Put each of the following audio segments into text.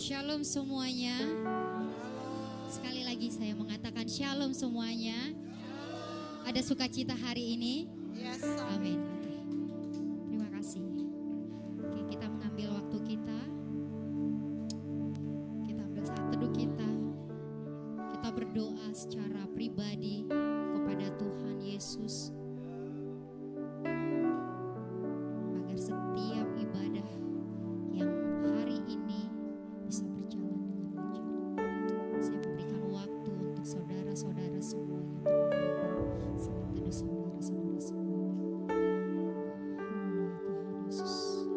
Shalom semuanya. Sekali lagi saya mengatakan shalom semuanya. Ada sukacita hari ini? Yes, Amin. Oke. Terima kasih. Oke, kita mengambil waktu kita. Kita ambil saat teduh kita. Kita berdoa secara pribadi kepada Tuhan Yesus. Agar setiap ibadah yang hari ini bisa berjalan dengan lancar. Saya memberikan waktu untuk saudara-saudara semua yang berdoa. Saat teduh saudara-saudara semua. Tuhan Yesus.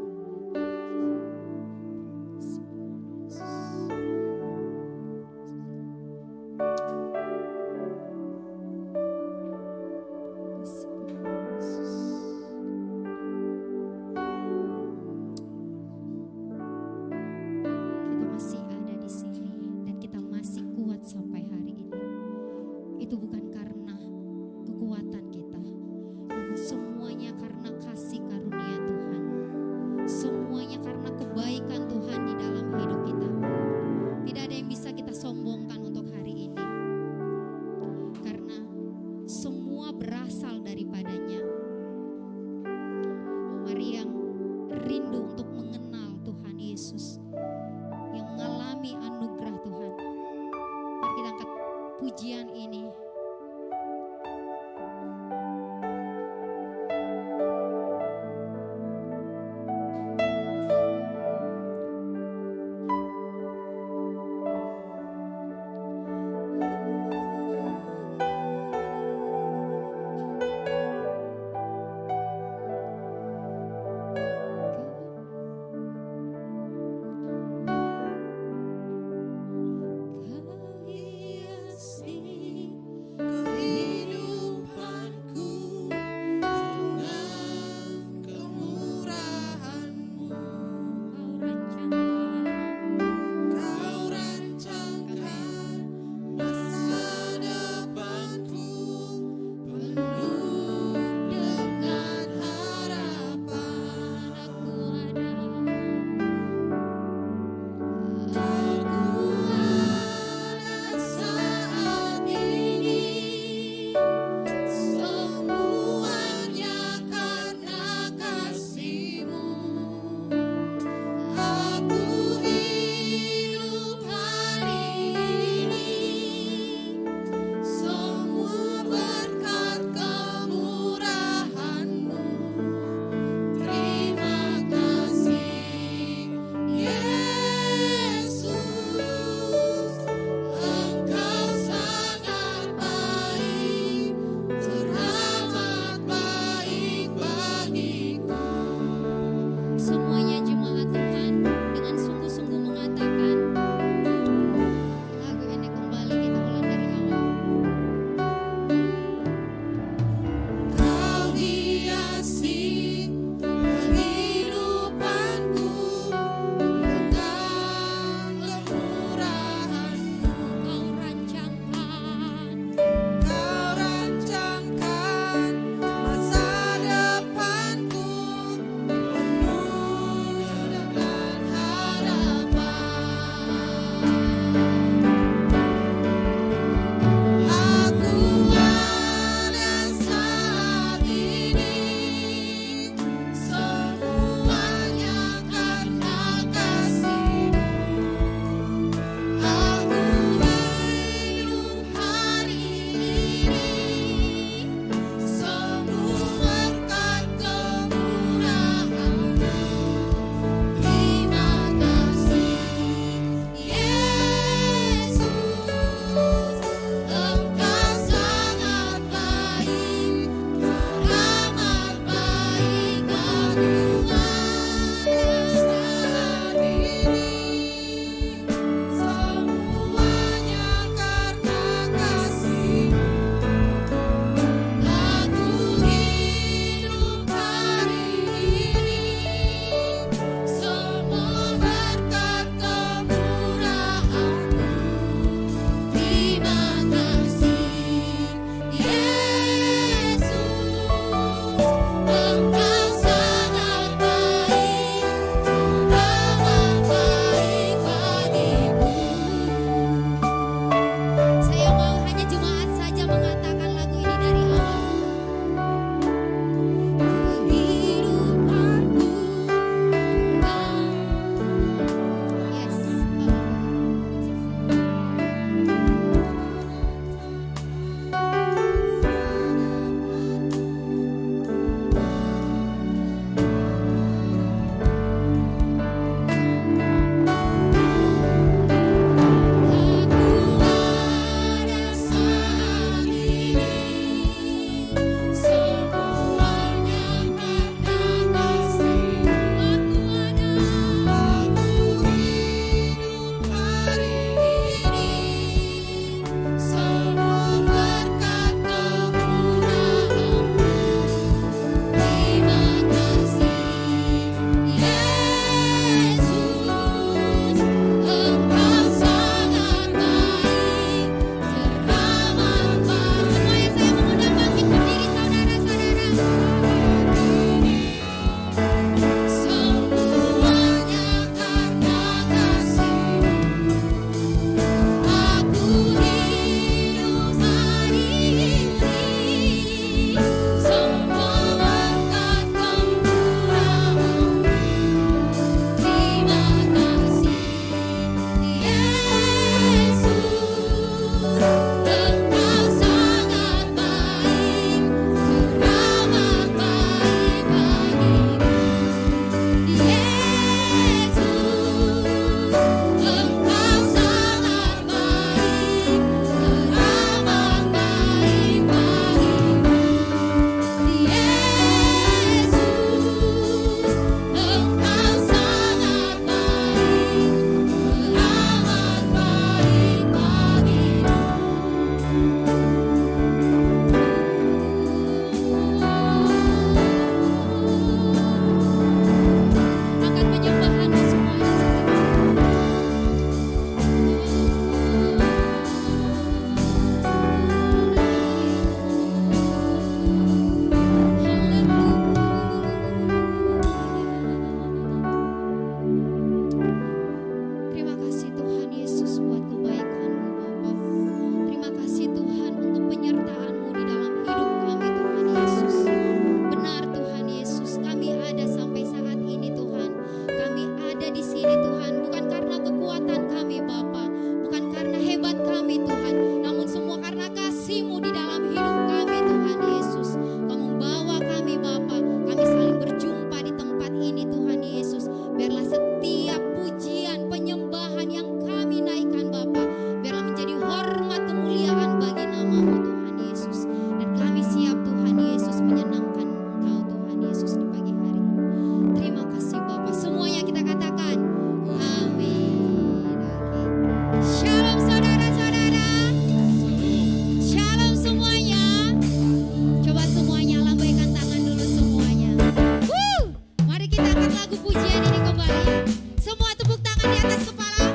lagu pujian ini kembali. Semua tepuk tangan di atas kepala.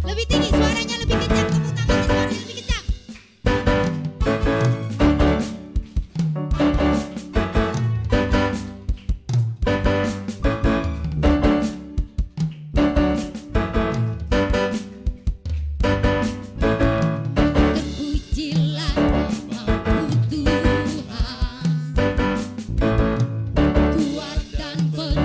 Lebih tinggi suaranya, lebih kencang, tepuk tangannya suaranya lebih kencang. Terpujilah namamu Tuhan, kuat dan penuh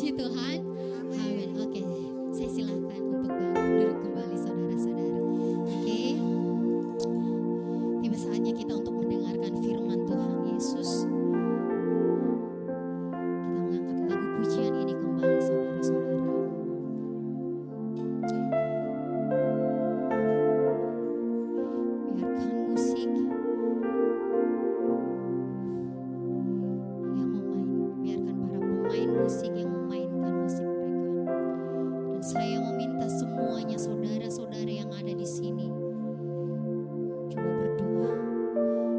Puji Tuhan. Amin. Oke, saya silakan untuk duduk kembali saudara-saudara. Oke. Tiba saatnya kita untuk mendengarkan firman Tuhan Yesus. Kita mengangkat lagu pujian ini kembali saudara-saudara. Biarkan musik biarkan para pemain musik yang memainkan musik mereka. Dan saya meminta semuanya saudara-saudara yang ada di sini, coba berdoa.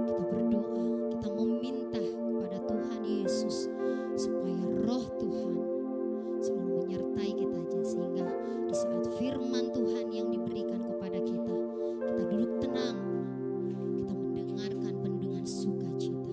Kita berdoa, kita meminta kepada Tuhan Yesus supaya roh Tuhan selalu menyertai kita aja, sehingga di saat firman Tuhan yang diberikan kepada kita, kita duduk tenang, kita mendengarkan penuh dengan sukacita.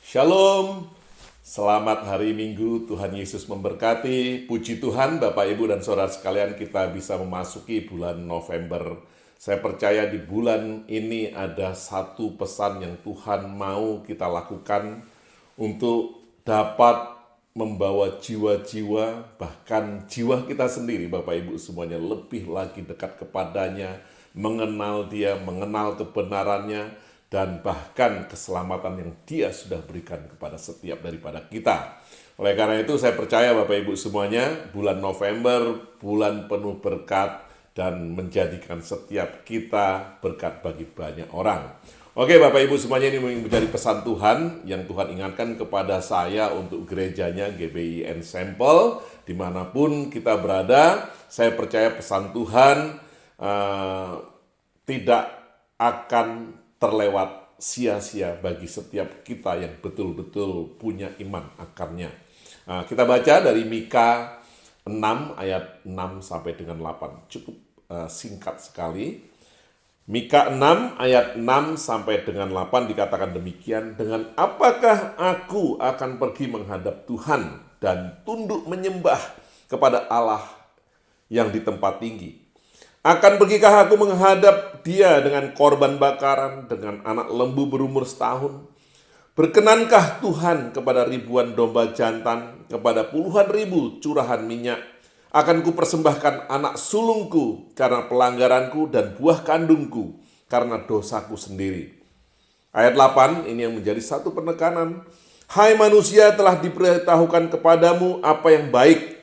Shalom, selamat hari Minggu, Tuhan Yesus memberkati. Puji Tuhan, Bapak, Ibu, dan Saudara sekalian, kita bisa memasuki bulan November. Saya percaya di bulan ini ada satu pesan yang Tuhan mau kita lakukan untuk dapat membawa jiwa-jiwa, bahkan jiwa kita sendiri, Bapak, Ibu, semuanya lebih lagi dekat kepadanya, mengenal Dia, mengenal kebenarannya, dan bahkan keselamatan yang Dia sudah berikan kepada setiap daripada kita. Oleh karena itu saya percaya Bapak Ibu semuanya, bulan November, bulan penuh berkat dan menjadikan setiap kita berkat bagi banyak orang. Oke Bapak Ibu semuanya, ini menjadi pesan Tuhan yang Tuhan ingatkan kepada saya untuk gerejanya GBI Ensemble. Dimanapun kita berada, saya percaya pesan Tuhan tidak akan terlewat sia-sia bagi setiap kita yang betul-betul punya iman akarnya. Kita baca dari Mika 6 ayat 6 sampai dengan 8. Cukup singkat sekali. Mika 6 ayat 6 sampai dengan 8 dikatakan demikian, dengan apakah aku akan pergi menghadap Tuhan dan tunduk menyembah kepada Allah yang di tempat tinggi? Akan pergikah aku menghadap Dia dengan korban bakaran, dengan anak lembu berumur setahun? Berkenankah Tuhan kepada ribuan domba jantan, kepada puluhan ribu curahan minyak? Akan kupersembahkan anak sulungku karena pelanggaranku dan buah kandungku karena dosaku sendiri. Ayat 8 ini yang menjadi satu penekanan. Hai manusia, telah diberitahukan kepadamu apa yang baik,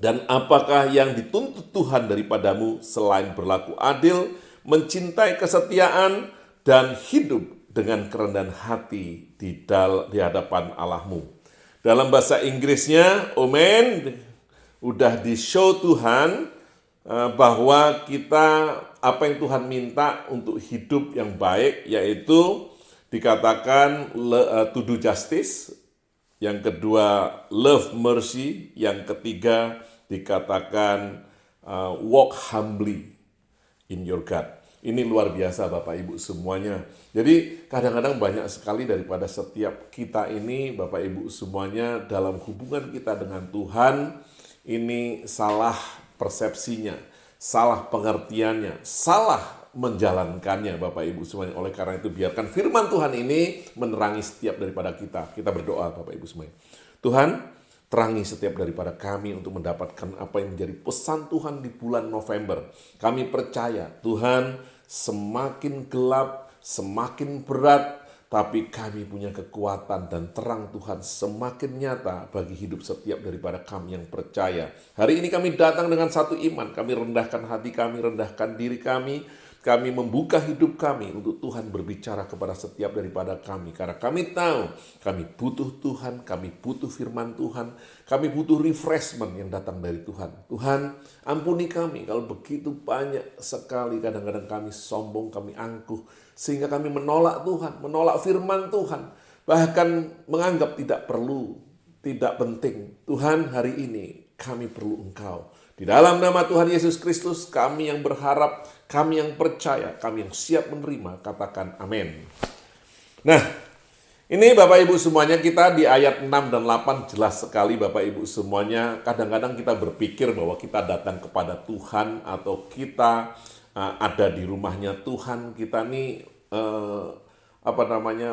dan apakah yang dituntut Tuhan daripadamu selain berlaku adil, mencintai kesetiaan, dan hidup dengan kerendahan hati di hadapan Allahmu. Dalam bahasa Inggrisnya, amen, udah di-show Tuhan bahwa kita, apa yang Tuhan minta untuk hidup yang baik, yaitu dikatakan to do justice, yang kedua love mercy, yang ketiga dikatakan walk humbly in your God. Ini luar biasa Bapak Ibu semuanya. Jadi kadang-kadang banyak sekali daripada setiap kita ini Bapak Ibu semuanya dalam hubungan kita dengan Tuhan ini salah persepsinya, salah pengertiannya, salah menjalankannya Bapak Ibu semuanya. Oleh karena itu biarkan firman Tuhan ini menerangi setiap daripada kita. Kita berdoa Bapak Ibu semuanya. Tuhan, terangi setiap daripada kami untuk mendapatkan apa yang menjadi pesan Tuhan di bulan November. Kami percaya Tuhan semakin gelap, semakin berat, tapi kami punya kekuatan dan terang Tuhan semakin nyata bagi hidup setiap daripada kami yang percaya. Hari ini kami datang dengan satu iman, kami rendahkan hati kami, rendahkan diri kami membuka hidup kami untuk Tuhan berbicara kepada setiap daripada kami. Karena kami tahu kami butuh Tuhan, kami butuh firman Tuhan, kami butuh refreshment yang datang dari Tuhan. Tuhan, ampuni kami kalau begitu banyak sekali kadang-kadang kami sombong, kami angkuh, sehingga kami menolak Tuhan, menolak firman Tuhan, bahkan menganggap tidak perlu, tidak penting. Tuhan, hari ini kami perlu Engkau. Di dalam nama Tuhan Yesus Kristus, kami yang berharap, kami yang percaya, kami yang siap menerima, katakan amin. Nah, ini Bapak Ibu semuanya, kita di ayat 6 dan 8 jelas sekali Bapak Ibu semuanya. Kadang-kadang kita berpikir bahwa kita datang kepada Tuhan atau kita ada di rumahnya Tuhan, kita nih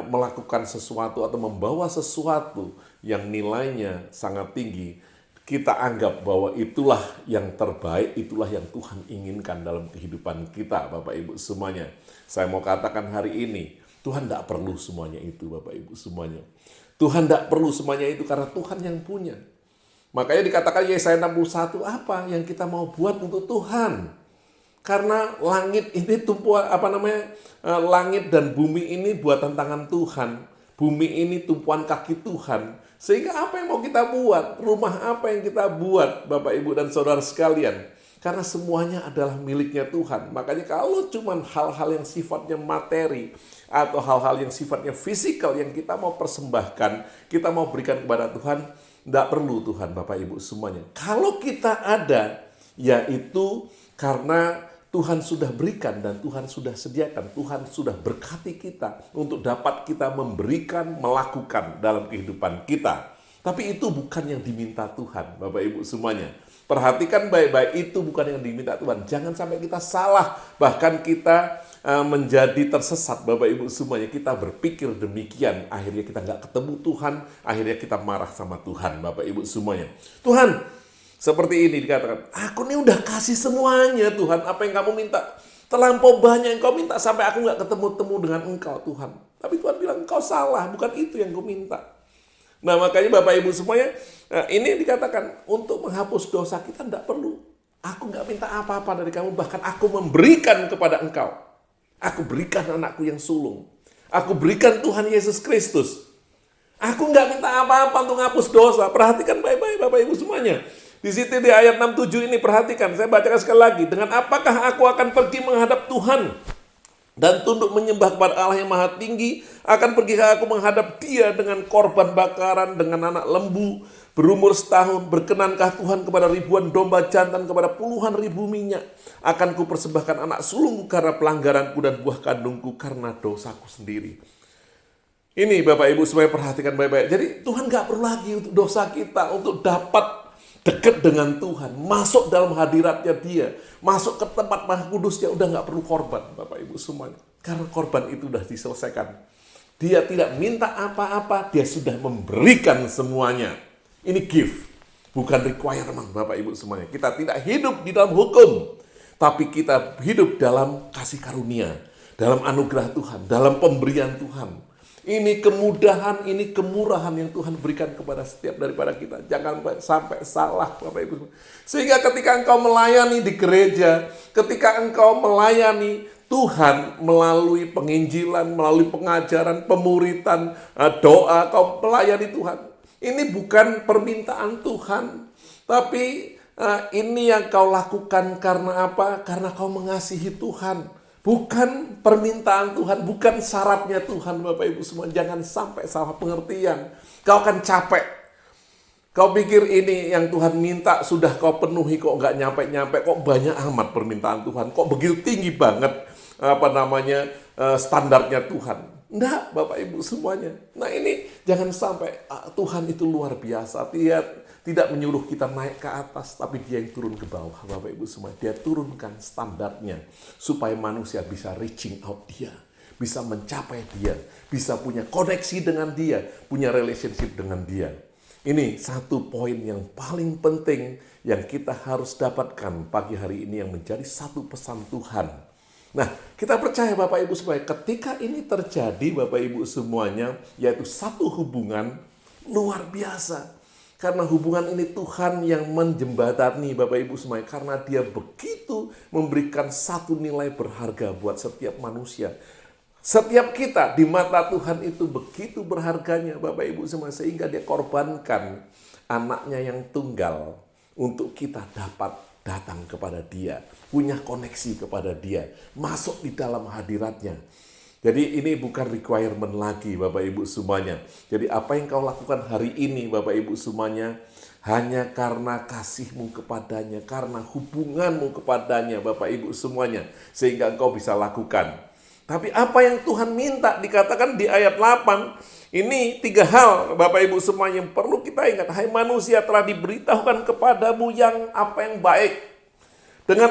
melakukan sesuatu atau membawa sesuatu yang nilainya sangat tinggi. Kita anggap bahwa itulah yang terbaik, itulah yang Tuhan inginkan dalam kehidupan kita, Bapak Ibu semuanya. Saya mau katakan hari ini, Tuhan tidak perlu semuanya itu, Bapak Ibu semuanya. Tuhan tidak perlu semuanya itu karena Tuhan yang punya. Makanya dikatakan Yesaya 61, apa yang kita mau buat untuk Tuhan? Karena langit ini langit dan bumi ini buatan tangan Tuhan. Bumi ini tumpuan kaki Tuhan. Sehingga apa yang mau kita buat? Rumah apa yang kita buat, Bapak, Ibu, dan Saudara sekalian? Karena semuanya adalah miliknya Tuhan. Makanya kalau cuma hal-hal yang sifatnya materi atau hal-hal yang sifatnya fisikal yang kita mau persembahkan, kita mau berikan kepada Tuhan, tidak perlu Tuhan, Bapak, Ibu, semuanya. Kalau kita ada, yaitu karena Tuhan sudah berikan dan Tuhan sudah sediakan. Tuhan sudah berkati kita untuk dapat kita memberikan, melakukan dalam kehidupan kita. Tapi itu bukan yang diminta Tuhan, Bapak Ibu semuanya. Perhatikan baik-baik, itu bukan yang diminta Tuhan. Jangan sampai kita salah, bahkan kita menjadi tersesat, Bapak Ibu semuanya. Kita berpikir demikian, akhirnya kita nggak ketemu Tuhan, akhirnya kita marah sama Tuhan, Bapak Ibu semuanya. Tuhan, seperti ini dikatakan, aku ini udah kasih semuanya Tuhan, apa yang kamu minta. Terlampau banyak yang kau minta sampai aku nggak ketemu-temu dengan engkau Tuhan. Tapi Tuhan bilang, engkau salah, bukan itu yang kau minta. Nah makanya Bapak Ibu semuanya, ini dikatakan untuk menghapus dosa kita tidak perlu. Aku nggak minta apa-apa dari kamu, bahkan aku memberikan kepada engkau. Aku berikan anakku yang sulung. Aku berikan Tuhan Yesus Kristus. Aku nggak minta apa-apa untuk menghapus dosa. Perhatikan baik-baik Bapak Ibu semuanya. Di situ di ayat 67 ini perhatikan, saya bacakan sekali lagi. Dengan apakah aku akan pergi menghadap Tuhan dan tunduk menyembah kepada Allah yang maha tinggi? Akan pergikah aku menghadap Dia dengan korban bakaran, dengan anak lembu berumur setahun? Berkenankah Tuhan kepada ribuan domba jantan, kepada puluhan ribu minyak? Akan ku persembahkan anak sulungku karena pelanggaranku dan buah kandungku karena dosaku sendiri. Ini Bapak Ibu supaya perhatikan baik-baik. Jadi Tuhan gak perlu lagi untuk dosa kita, untuk dapat dekat dengan Tuhan, masuk dalam hadiratnya Dia, masuk ke tempat maha kudusnya, udah gak perlu korban Bapak Ibu semuanya. Karena korban itu udah diselesaikan. Dia tidak minta apa-apa, Dia sudah memberikan semuanya. Ini gift, bukan requirement Bapak Ibu semuanya. Kita tidak hidup di dalam hukum, tapi kita hidup dalam kasih karunia, dalam anugerah Tuhan, dalam pemberian Tuhan. Ini kemudahan, ini kemurahan yang Tuhan berikan kepada setiap daripada kita. Jangan sampai salah Bapak Ibu. Sehingga ketika engkau melayani di gereja, ketika engkau melayani Tuhan melalui penginjilan, melalui pengajaran, pemuritan, doa, kau melayani Tuhan. Ini bukan permintaan Tuhan, tapi ini yang kau lakukan karena apa? Karena kau mengasihi Tuhan. Bukan permintaan Tuhan, bukan syaratnya Tuhan Bapak Ibu semua. Jangan sampai salah pengertian. Kau akan capek. Kau pikir ini yang Tuhan minta sudah kau penuhi, kok nggak nyampe-nyampe, kok banyak amat permintaan Tuhan, kok begitu tinggi banget standarnya Tuhan. Enggak Bapak Ibu semuanya. Nah ini jangan sampai Tuhan itu luar biasa. Dia tidak menyuruh kita naik ke atas, tapi Dia yang turun ke bawah Bapak Ibu semua. Dia turunkan standarnya supaya manusia bisa reaching out Dia, bisa mencapai Dia, bisa punya koneksi dengan Dia, punya relationship dengan Dia. Ini satu poin yang paling penting yang kita harus dapatkan pagi hari ini, yang menjadi satu pesan Tuhan. Nah, kita percaya Bapak Ibu supaya ketika ini terjadi Bapak Ibu semuanya, yaitu satu hubungan luar biasa. Karena hubungan ini Tuhan yang menjembatani Bapak Ibu semuanya. Karena Dia begitu memberikan satu nilai berharga buat setiap manusia. Setiap kita di mata Tuhan itu begitu berharganya Bapak Ibu semuanya. Sehingga Dia korbankan anaknya yang tunggal untuk kita dapat datang kepada Dia, punya koneksi kepada Dia, masuk di dalam hadiratnya. Jadi ini bukan requirement lagi Bapak Ibu semuanya. Jadi apa yang kau lakukan hari ini Bapak Ibu semuanya, hanya karena kasihmu kepadanya, karena hubunganmu kepadanya Bapak Ibu semuanya, sehingga engkau bisa lakukan. Tapi apa yang Tuhan minta dikatakan di ayat 8, ini 3 hal Bapak Ibu semuanya yang perlu kita ingat. Hai manusia, telah diberitahukan kepadamu yang baik. Dan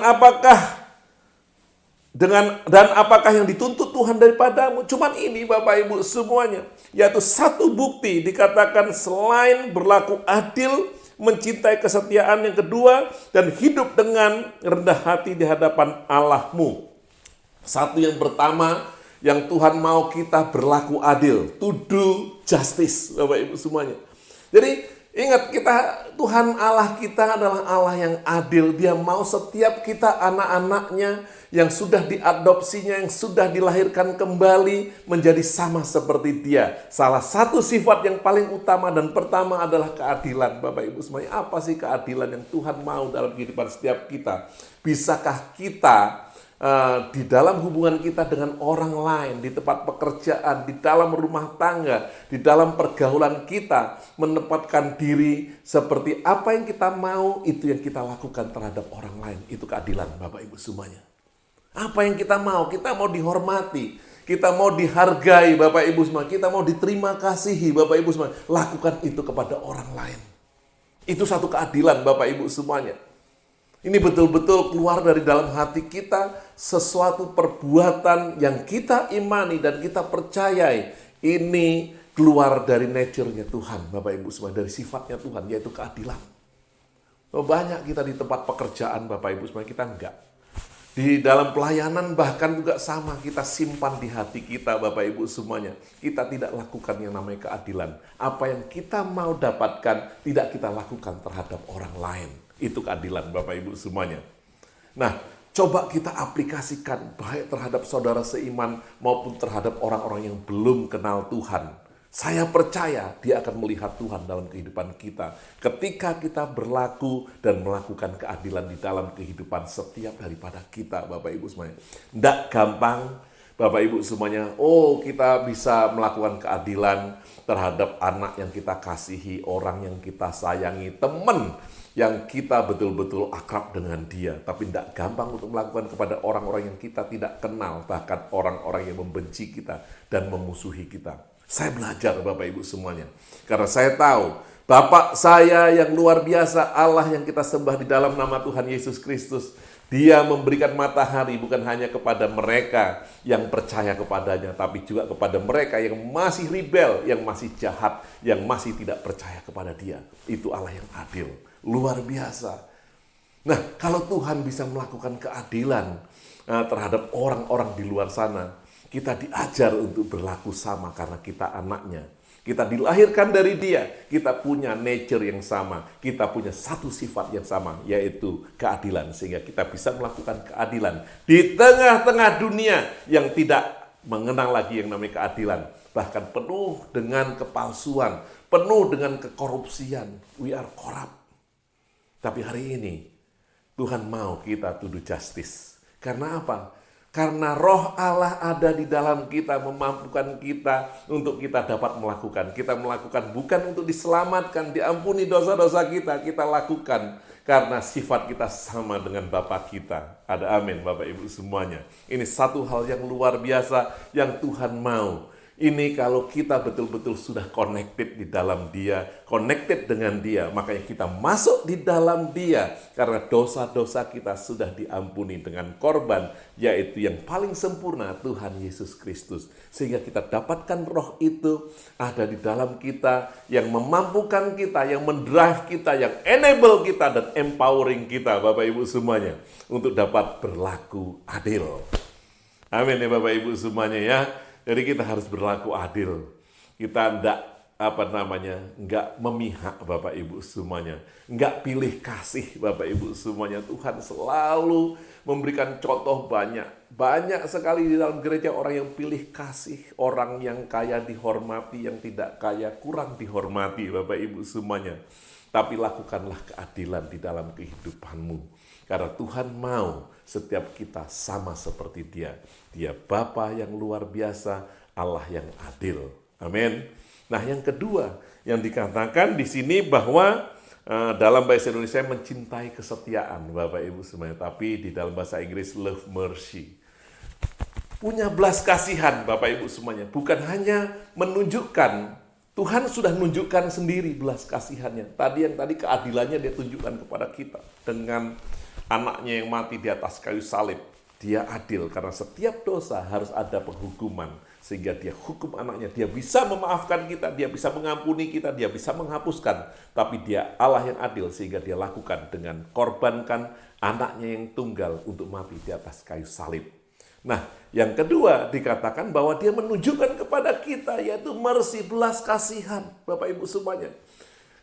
apakah yang dituntut Tuhan daripadamu? Cuman ini Bapak Ibu semuanya, yaitu satu bukti dikatakan selain berlaku adil, mencintai kesetiaan, yang kedua, dan hidup dengan rendah hati di hadapan Allahmu. Satu yang pertama, yang Tuhan mau kita berlaku adil, to do justice Bapak Ibu semuanya. Jadi ingat, Tuhan Allah kita adalah Allah yang adil. Dia mau setiap kita anak-anaknya yang sudah diadopsinya, yang sudah dilahirkan kembali menjadi sama seperti Dia. Salah satu sifat yang paling utama dan pertama adalah keadilan Bapak Ibu semuanya. Apa sih keadilan yang Tuhan mau dalam kehidupan setiap kita? Bisakah kita di dalam hubungan kita dengan orang lain, di tempat pekerjaan, di dalam rumah tangga, di dalam pergaulan kita, menempatkan diri seperti apa yang kita mau, itu yang kita lakukan terhadap orang lain. Itu keadilan Bapak Ibu semuanya. Apa yang kita mau? Kita mau dihormati. Kita mau dihargai Bapak Ibu semua. Kita mau diterima kasihi Bapak Ibu semua. Lakukan itu kepada orang lain. Itu satu keadilan Bapak Ibu semuanya. Ini betul-betul keluar dari dalam hati kita sesuatu perbuatan yang kita imani dan kita percayai. Ini keluar dari nature-nya Tuhan Bapak Ibu semua. Dari sifatnya Tuhan, yaitu keadilan. Banyak kita di tempat pekerjaan Bapak Ibu semua, kita enggak. Di dalam pelayanan bahkan juga sama, kita simpan di hati kita Bapak Ibu semuanya. Kita tidak lakukan yang namanya keadilan. Apa yang kita mau dapatkan tidak kita lakukan terhadap orang lain. Itu keadilan Bapak Ibu semuanya. Nah, coba kita aplikasikan baik terhadap saudara seiman maupun terhadap orang-orang yang belum kenal Tuhan. Saya percaya dia akan melihat Tuhan dalam kehidupan kita ketika kita berlaku dan melakukan keadilan di dalam kehidupan setiap daripada kita Bapak Ibu semuanya. Tidak gampang Bapak Ibu semuanya, kita bisa melakukan keadilan terhadap anak yang kita kasihi, orang yang kita sayangi, teman yang kita betul-betul akrab dengan dia. Tapi tidak gampang untuk melakukan kepada orang-orang yang kita tidak kenal, bahkan orang-orang yang membenci kita dan memusuhi kita. Saya belajar Bapak Ibu semuanya. Karena saya tahu Bapak saya yang luar biasa, Allah yang kita sembah di dalam nama Tuhan Yesus Kristus. Dia memberikan matahari bukan hanya kepada mereka yang percaya kepadanya, tapi juga kepada mereka yang masih rebel, yang masih jahat, yang masih tidak percaya kepada dia. Itu Allah yang adil. Luar biasa. Nah, kalau Tuhan bisa melakukan keadilan terhadap orang-orang di luar sana, kita diajar untuk berlaku sama karena kita anaknya. Kita dilahirkan dari dia, kita punya nature yang sama, kita punya satu sifat yang sama, yaitu keadilan. Sehingga kita bisa melakukan keadilan di tengah-tengah dunia yang tidak mengenal lagi yang namanya keadilan. Bahkan penuh dengan kepalsuan, penuh dengan kekorupsian. We are corrupt. Tapi hari ini, Tuhan mau kita to do justice. Karena apa? Karena roh Allah ada di dalam kita, memampukan kita untuk kita dapat melakukan. Kita melakukan bukan untuk diselamatkan, diampuni dosa-dosa kita. Kita lakukan karena sifat kita sama dengan Bapa kita. Ada amin Bapak Ibu semuanya. Ini satu hal yang luar biasa yang Tuhan mau. Ini kalau kita betul-betul sudah connected di dalam dia, connected dengan dia, makanya kita masuk di dalam dia. Karena dosa-dosa kita sudah diampuni dengan korban, yaitu yang paling sempurna Tuhan Yesus Kristus. Sehingga kita dapatkan roh itu ada di dalam kita, yang memampukan kita, yang mendrive kita, yang enable kita, dan empowering kita Bapak Ibu semuanya. Untuk dapat berlaku adil. Amin ya Bapak Ibu semuanya ya. Jadi kita harus berlaku adil. Kita enggak memihak Bapak Ibu semuanya. Enggak pilih kasih Bapak Ibu semuanya. Tuhan selalu memberikan contoh banyak. Banyak sekali di dalam gereja orang yang pilih kasih. Orang yang kaya dihormati, yang tidak kaya kurang dihormati Bapak Ibu semuanya. Tapi lakukanlah keadilan di dalam kehidupanmu. Karena Tuhan mau setiap kita sama seperti dia. Dia Bapa yang luar biasa, Allah yang adil. Amin. Nah, yang kedua yang dikatakan di sini bahwa dalam bahasa Indonesia mencintai kesetiaan, Bapak Ibu semuanya. Tapi di dalam bahasa Inggris love mercy. Punya belas kasihan, Bapak Ibu semuanya. Bukan hanya menunjukkan, Tuhan sudah menunjukkan sendiri belas kasihannya. Tadi keadilannya dia tunjukkan kepada kita dengan anaknya yang mati di atas kayu salib. Dia adil karena setiap dosa harus ada penghukuman. Sehingga dia hukum anaknya. Dia bisa memaafkan kita, dia bisa mengampuni kita, dia bisa menghapuskan. Tapi dia Allah yang adil sehingga dia lakukan dengan korbankan anaknya yang tunggal untuk mati di atas kayu salib. Nah, yang kedua dikatakan bahwa dia menunjukkan kepada kita yaitu mercy, belas kasihan. Bapak Ibu semuanya.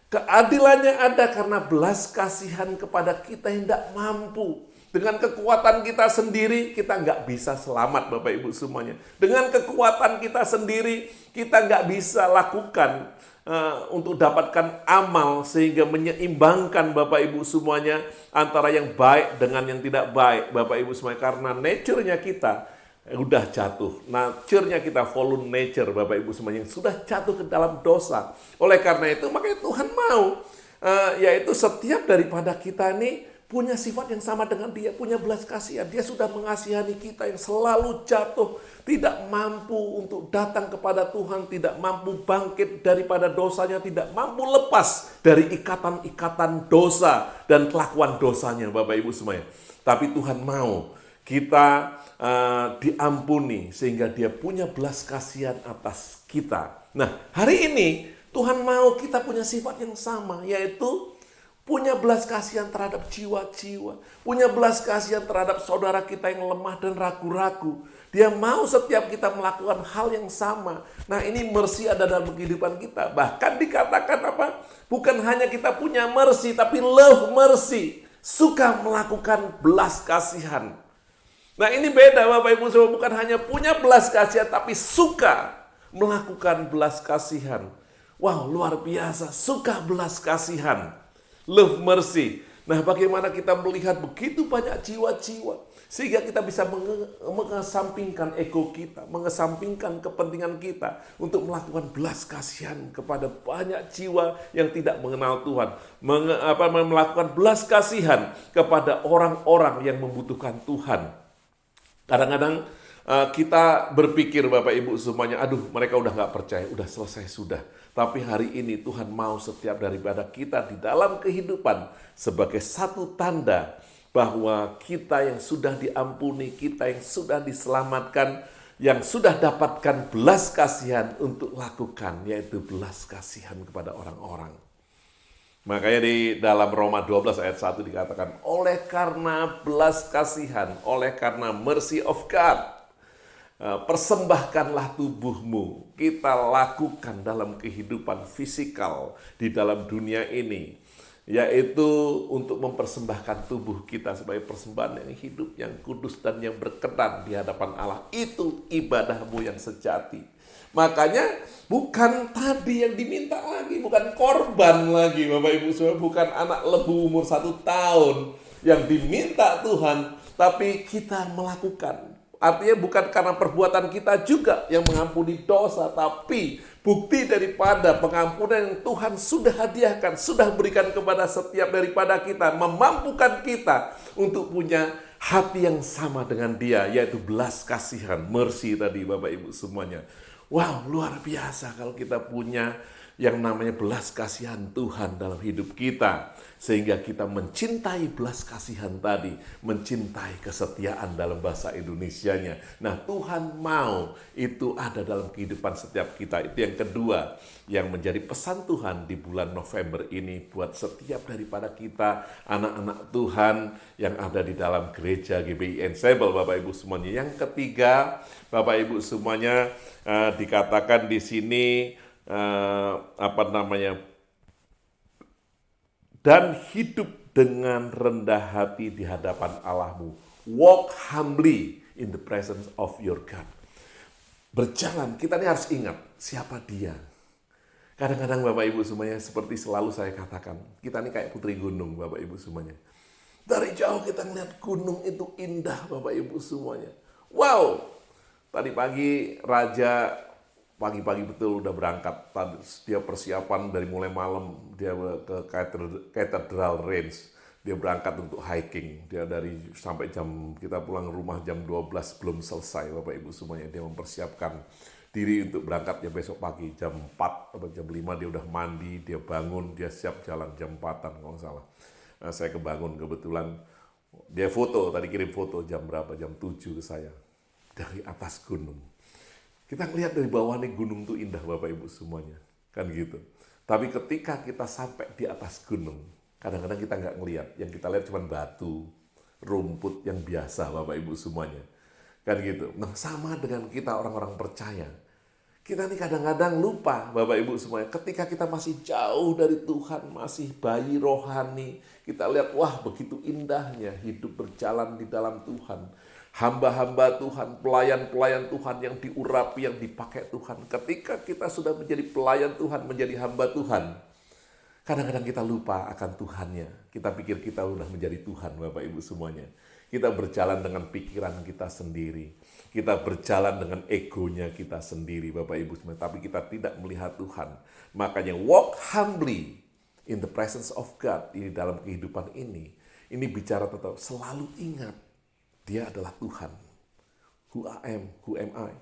Keadilannya ada karena belas kasihan kepada kita yang tidak mampu. Dengan kekuatan kita sendiri, kita nggak bisa selamat Bapak Ibu semuanya. Dengan kekuatan kita sendiri, kita nggak bisa lakukan untuk dapatkan amal sehingga menyeimbangkan Bapak Ibu semuanya antara yang baik dengan yang tidak baik Bapak Ibu semuanya. Karena nature-nya kita udah jatuh. Nature-nya kita fallen nature Bapak Ibu semuanya yang sudah jatuh ke dalam dosa. Oleh karena itu makanya Tuhan mau yaitu setiap daripada kita ini punya sifat yang sama dengan dia, punya belas kasihan. Dia sudah mengasihani kita yang selalu jatuh, tidak mampu untuk datang kepada Tuhan, tidak mampu bangkit daripada dosanya, tidak mampu lepas dari ikatan-ikatan dosa dan kelakuan dosanya, Bapak Ibu semuanya. Tapi Tuhan mau kita diampuni sehingga dia punya belas kasihan atas kita. Nah, hari ini Tuhan mau kita punya sifat yang sama, yaitu punya belas kasihan terhadap jiwa-jiwa, punya belas kasihan terhadap saudara kita yang lemah dan ragu-ragu. Dia mau setiap kita melakukan hal yang sama. Nah, ini mercy ada dalam kehidupan kita. Bahkan dikatakan apa? Bukan hanya kita punya mercy, tapi love mercy. Suka melakukan belas kasihan. Nah, ini beda Bapak Ibu semua, bukan hanya punya belas kasihan, tapi suka melakukan belas kasihan. Wow, luar biasa, suka belas kasihan. Love mercy. Nah, bagaimana kita melihat begitu banyak jiwa-jiwa sehingga kita bisa mengesampingkan ego kita, mengesampingkan kepentingan kita untuk melakukan belas kasihan kepada banyak jiwa yang tidak mengenal Tuhan, melakukan belas kasihan kepada orang-orang yang membutuhkan Tuhan. Kadang-kadang kita berpikir Bapak Ibu semuanya, aduh mereka udah gak percaya, udah selesai sudah. Tapi hari ini Tuhan mau setiap daripada kita di dalam kehidupan sebagai satu tanda bahwa kita yang sudah diampuni, kita yang sudah diselamatkan, yang sudah dapatkan belas kasihan untuk lakukan, yaitu belas kasihan kepada orang-orang. Makanya di dalam Roma 12 ayat 1 dikatakan, oleh karena belas kasihan, oleh karena mercy of God, persembahkanlah tubuhmu. Kita lakukan dalam kehidupan fisikal di dalam dunia ini, yaitu untuk mempersembahkan tubuh kita sebagai persembahan yang hidup, yang kudus dan yang berkenan di hadapan Allah. Itu ibadahmu yang sejati. Makanya bukan tadi yang diminta lagi, bukan korban lagi Bapak Ibu semua, bukan anak lembu umur 1 tahun yang diminta Tuhan, tapi kita melakukan. Artinya bukan karena perbuatan kita juga yang mengampuni dosa, tapi bukti daripada pengampunan yang Tuhan sudah hadiahkan, sudah berikan kepada setiap daripada kita, memampukan kita untuk punya hati yang sama dengan Dia, yaitu belas kasihan, mercy tadi Bapak Ibu semuanya. Wow, luar biasa kalau kita punya yang namanya belas kasihan Tuhan dalam hidup kita. Sehingga kita mencintai belas kasihan tadi, mencintai kesetiaan dalam bahasa Indonesianya. Nah, Tuhan mau itu ada dalam kehidupan setiap kita. Itu yang kedua, yang menjadi pesan Tuhan di bulan November ini buat setiap daripada kita, anak-anak Tuhan yang ada di dalam gereja GBI Ensemble, Bapak Ibu semuanya. Yang ketiga, Bapak Ibu semuanya, dikatakan di sini dan hidup dengan rendah hati di hadapan Allahmu. Walk humbly in the presence of your God. Berjalan, kita ini harus ingat siapa Dia. Kadang-kadang Bapak Ibu semuanya, seperti selalu saya katakan, kita ini kayak putri gunung Bapak Ibu semuanya. Dari jauh kita melihat gunung itu indah Bapak Ibu semuanya. Wow, tadi pagi Raja pagi-pagi betul udah berangkat. Dia persiapan dari mulai malam, dia ke Cathedral Range. Dia berangkat untuk hiking. Dia sampai kita pulang rumah jam 12 belum selesai Bapak Ibu semuanya. Dia mempersiapkan diri untuk berangkat ya besok pagi jam 4 atau jam 5 dia udah mandi, dia bangun, dia siap jalan jam 4-an kalau nggak salah. Nah, saya kebangun kebetulan. Dia foto, tadi kirim foto jam berapa? Jam 7 ke saya. Dari atas gunung. Kita ngelihat dari bawah nih gunung tuh indah Bapak Ibu semuanya. Kan gitu. Tapi ketika kita sampai di atas gunung, kadang-kadang kita nggak ngelihat. Yang kita lihat cuma batu, rumput yang biasa Bapak Ibu semuanya. Kan gitu. Nah, sama dengan kita orang-orang percaya. Kita nih kadang-kadang lupa Bapak Ibu semuanya. Ketika kita masih jauh dari Tuhan, masih bayi rohani, kita lihat wah begitu indahnya hidup berjalan di dalam Tuhan. Hamba-hamba Tuhan, pelayan-pelayan Tuhan yang diurapi, yang dipakai Tuhan. Ketika kita sudah menjadi pelayan Tuhan, menjadi hamba Tuhan, kadang-kadang kita lupa akan Tuhannya. Kita pikir kita sudah menjadi Tuhan Bapak Ibu semuanya. Kita berjalan dengan pikiran kita sendiri. Kita berjalan dengan egonya kita sendiri Bapak Ibu semuanya. Tapi kita tidak melihat Tuhan. Makanya walk humbly in the presence of God. Ini dalam kehidupan ini. Ini bicara tentang selalu ingat, dia adalah Tuhan. Who am I?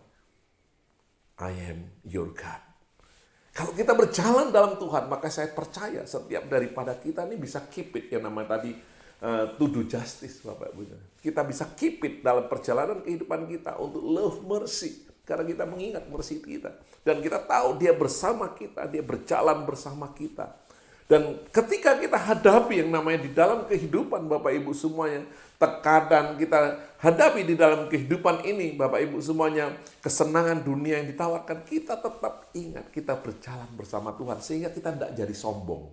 I am your God. Kalau kita berjalan dalam Tuhan, maka saya percaya setiap daripada kita ini bisa keep it, yang namanya tadi to do justice, Bapak Ibu. Kita bisa keep it dalam perjalanan kehidupan kita untuk love mercy. Karena kita mengingat mercy kita. Dan kita tahu dia bersama kita, dia berjalan bersama kita. Dan ketika kita hadapi yang namanya di dalam kehidupan Bapak Ibu semuanya, tekanan kita hadapi di dalam kehidupan ini Bapak Ibu semuanya, kesenangan dunia yang ditawarkan, kita tetap ingat kita berjalan bersama Tuhan. Sehingga kita tidak jadi sombong.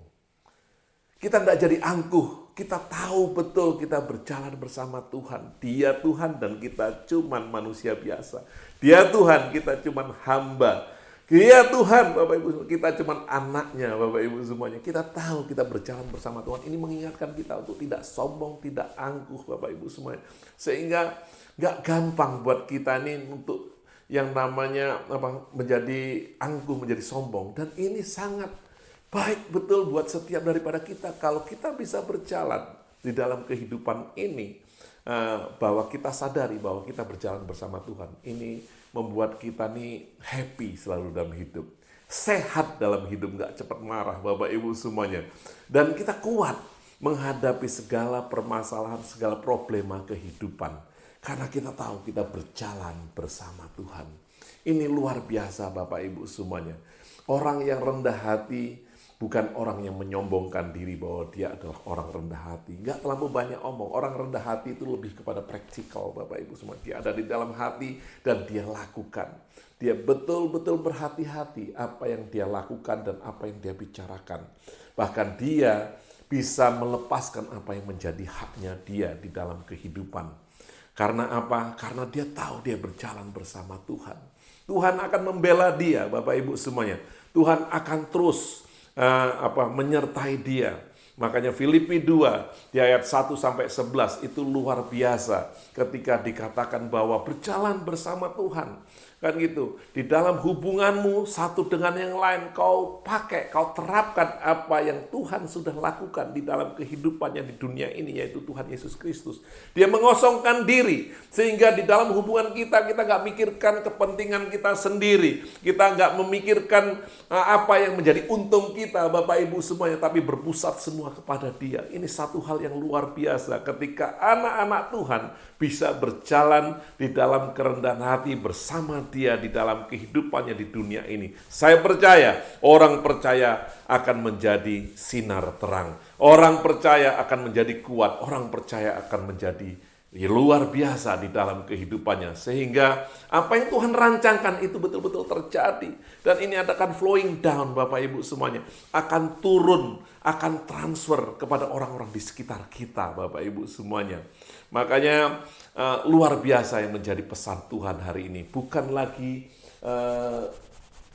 Kita tidak jadi angkuh. Kita tahu betul kita berjalan bersama Tuhan. Dia Tuhan dan kita cuman manusia biasa. Dia Tuhan, kita cuman hamba. Dia Tuhan, Bapak Ibu, kita cuma anaknya, Bapak Ibu semuanya. Kita tahu kita berjalan bersama Tuhan. Ini mengingatkan kita untuk tidak sombong, tidak angkuh, Bapak Ibu semuanya. Sehingga gak gampang buat kita ini untuk yang namanya menjadi angkuh, menjadi sombong. Dan ini sangat baik betul buat setiap daripada kita. Kalau kita bisa berjalan di dalam kehidupan ini, bahwa kita sadari bahwa kita berjalan bersama Tuhan. Ini membuat kita nih happy selalu dalam hidup. Sehat dalam hidup, gak cepat marah Bapak Ibu semuanya. Dan kita kuat menghadapi segala permasalahan, segala problema kehidupan. Karena kita tahu kita berjalan bersama Tuhan. Ini luar biasa Bapak Ibu semuanya. Orang yang rendah hati bukan orang yang menyombongkan diri bahwa dia adalah orang rendah hati. Nggak terlalu banyak omong. Orang rendah hati itu lebih kepada praktikal, Bapak Ibu semua. Dia ada di dalam hati dan dia lakukan. Dia betul-betul berhati-hati apa yang dia lakukan dan apa yang dia bicarakan. Bahkan dia bisa melepaskan apa yang menjadi haknya dia di dalam kehidupan. Karena apa? Karena dia tahu dia berjalan bersama Tuhan. Tuhan akan membela dia, Bapak Ibu semuanya. Tuhan akan terus menyertai dia. Makanya Filipi 2 di ayat 1 sampai 11 itu luar biasa ketika dikatakan bahwa berjalan bersama Tuhan. Kan gitu. Di dalam hubunganmu satu dengan yang lain, kau pakai, kau terapkan apa yang Tuhan sudah lakukan di dalam kehidupannya di dunia ini, yaitu Tuhan Yesus Kristus. Dia mengosongkan diri, sehingga di dalam hubungan kita nggak mikirkan kepentingan kita sendiri. Kita nggak memikirkan apa yang menjadi untung kita, Bapak Ibu semuanya, tapi berpusat semua kepada Dia. Ini satu hal yang luar biasa ketika anak-anak Tuhan bisa berjalan di dalam kerendahan hati bersama Dia di dalam kehidupannya di dunia ini. Saya percaya orang percaya akan menjadi sinar terang. Orang percaya akan menjadi kuat. Orang percaya akan menjadi luar biasa di dalam kehidupannya. Sehingga apa yang Tuhan rancangkan itu betul-betul terjadi. Dan ini akan flowing down Bapak Ibu semuanya. Akan turun, akan transfer kepada orang-orang di sekitar kita Bapak Ibu semuanya. Makanya luar biasa yang menjadi pesan Tuhan hari ini. Bukan lagi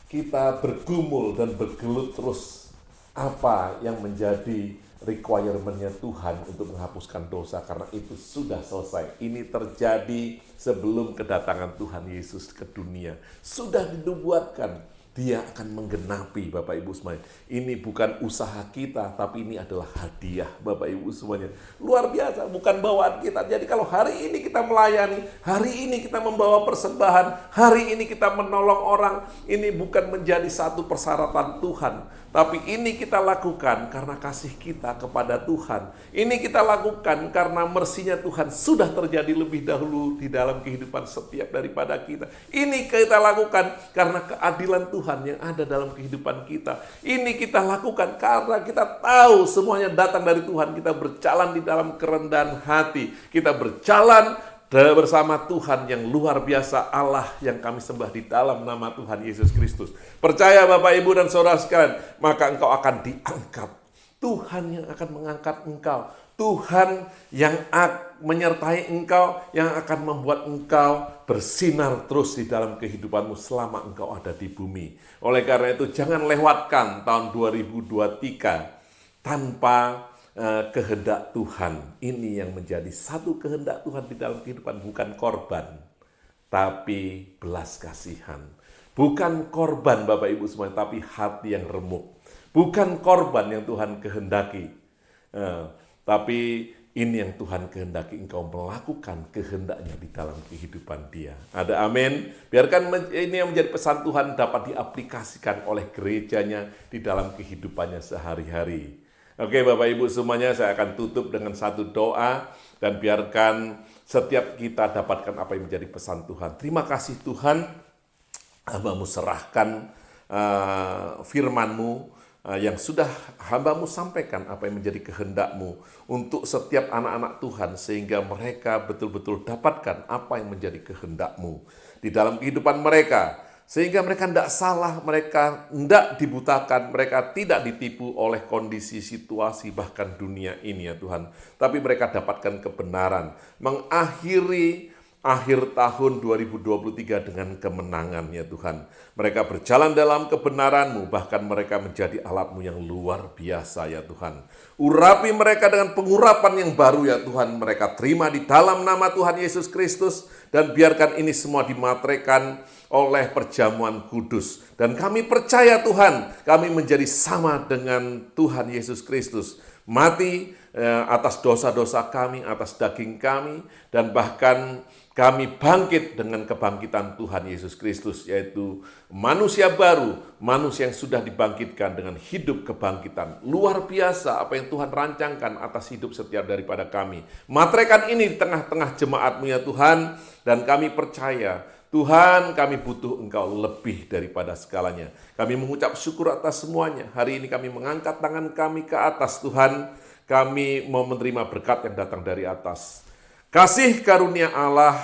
kita bergumul dan bergelut terus apa yang menjadi requirement-nya Tuhan untuk menghapuskan dosa, karena itu sudah selesai. Ini terjadi sebelum kedatangan Tuhan Yesus ke dunia. Sudah dinubuatkan. Dia akan menggenapi Bapak Ibu semuanya. Ini bukan usaha kita, tapi ini adalah hadiah Bapak Ibu semuanya. Luar biasa, bukan bawaan kita. Jadi kalau hari ini kita melayani, hari ini kita membawa persembahan, hari ini kita menolong orang, ini bukan menjadi satu persyaratan Tuhan. Tapi ini kita lakukan karena kasih kita kepada Tuhan. Ini kita lakukan karena mersinya Tuhan sudah terjadi lebih dahulu di dalam kehidupan setiap daripada kita. Ini kita lakukan karena keadilan Tuhan yang ada dalam kehidupan kita. Ini kita lakukan karena kita tahu semuanya datang dari Tuhan. Kita berjalan di dalam kerendahan hati. Kita berjalan bersama Tuhan yang luar biasa, Allah yang kami sembah di dalam nama Tuhan Yesus Kristus. Percaya Bapak Ibu dan Saudara sekalian, maka engkau akan diangkat. Tuhan yang akan mengangkat engkau. Tuhan yang menyertai engkau, yang akan membuat engkau bersinar terus di dalam kehidupanmu selama engkau ada di bumi. Oleh karena itu jangan lewatkan tahun 2023 tanpa kehendak Tuhan. Ini yang menjadi satu kehendak Tuhan di dalam kehidupan, bukan korban, tapi belas kasihan. Bukan korban Bapak Ibu semuanya, tapi hati yang remuk. Bukan korban yang Tuhan kehendaki, tapi Ini yang Tuhan kehendaki engkau melakukan kehendaknya di dalam kehidupan dia. Ada amin. Biarkan ini yang menjadi pesan Tuhan dapat diaplikasikan oleh gerejanya di dalam kehidupannya sehari-hari. Oke Bapak Ibu semuanya, saya akan tutup dengan satu doa. Dan biarkan setiap kita dapatkan apa yang menjadi pesan Tuhan. Terima kasih Tuhan, hamba-Mu serahkan firman-Mu yang sudah hamba-Mu sampaikan apa yang menjadi kehendak-Mu untuk setiap anak-anak Tuhan, sehingga mereka betul-betul dapatkan apa yang menjadi kehendak-Mu di dalam kehidupan mereka, sehingga mereka tidak salah, mereka tidak dibutakan, mereka tidak ditipu oleh kondisi, situasi, bahkan dunia ini ya Tuhan, tapi mereka dapatkan kebenaran, mengakhiri akhir tahun 2023 dengan kemenangan ya Tuhan. Mereka berjalan dalam kebenaran-Mu, bahkan mereka menjadi alat-Mu yang luar biasa ya Tuhan. Urapi mereka dengan pengurapan yang baru ya Tuhan. Mereka terima di dalam nama Tuhan Yesus Kristus, dan biarkan ini semua dimateraikan oleh perjamuan kudus. Dan kami percaya Tuhan, kami menjadi sama dengan Tuhan Yesus Kristus. Mati atas dosa-dosa kami, atas daging kami, dan bahkan kami bangkit dengan kebangkitan Tuhan Yesus Kristus, yaitu manusia baru, manusia yang sudah dibangkitkan dengan hidup kebangkitan. Luar biasa apa yang Tuhan rancangkan atas hidup setiap daripada kami. Materaikan ini di tengah-tengah jemaat-Mu ya Tuhan, dan kami percaya, Tuhan, kami butuh Engkau lebih daripada segalanya. Kami mengucap syukur atas semuanya. Hari ini kami mengangkat tangan kami ke atas Tuhan. Kami mau menerima berkat yang datang dari atas. Kasih karunia Allah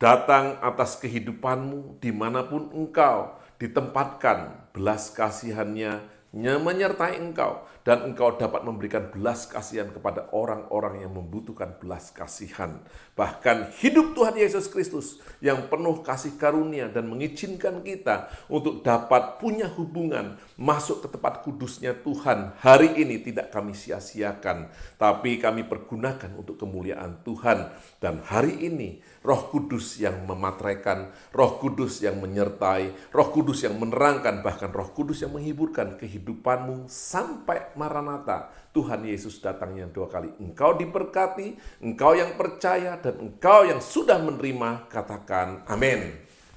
datang atas kehidupan-Mu dimanapun Engkau ditempatkan. Belas kasihan-Nya menyertai Engkau, dan Engkau dapat memberikan belas kasihan kepada orang-orang yang membutuhkan belas kasihan. Bahkan hidup Tuhan Yesus Kristus yang penuh kasih karunia dan mengizinkan kita untuk dapat punya hubungan masuk ke tempat kudusnya Tuhan. Hari ini tidak kami sia-siakan, tapi kami pergunakan untuk kemuliaan Tuhan. Dan hari ini Roh Kudus yang memateraikan, Roh Kudus yang menyertai, Roh Kudus yang menerangkan, bahkan Roh Kudus yang menghiburkan kehidupan-Mu sampai Maranatha. Tuhan Yesus datangnya 2 kali. Engkau diberkati, engkau yang percaya, dan engkau yang sudah menerima, katakan amin.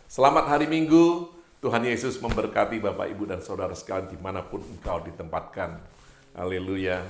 Selamat hari Minggu. Tuhan Yesus memberkati Bapak, Ibu, dan saudara sekalian dimanapun engkau ditempatkan. Haleluya.